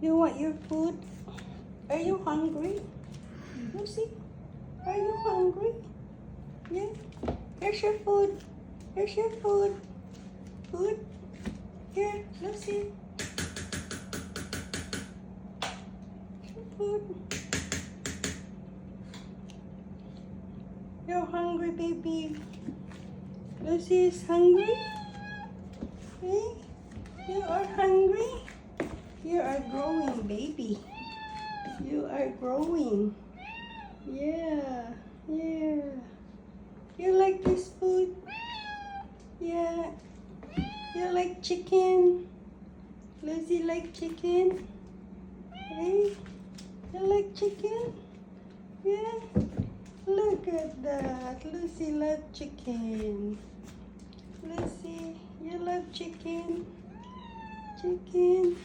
You want your food? Are you hungry? Lucy, are you hungry? Yeah. Here's your food. Here's your food. Food. Here, Lucy. Here's your food. You're hungry, baby. Lucy is hungry. Hey, you are hungry. You are growing, baby. You are growing. Yeah, yeah. You like this food? Yeah. You like chicken? Lucy like chicken? Hey, you like chicken? Yeah. Look at that. Lucy loves chicken. Lucy, you love chicken? Chicken.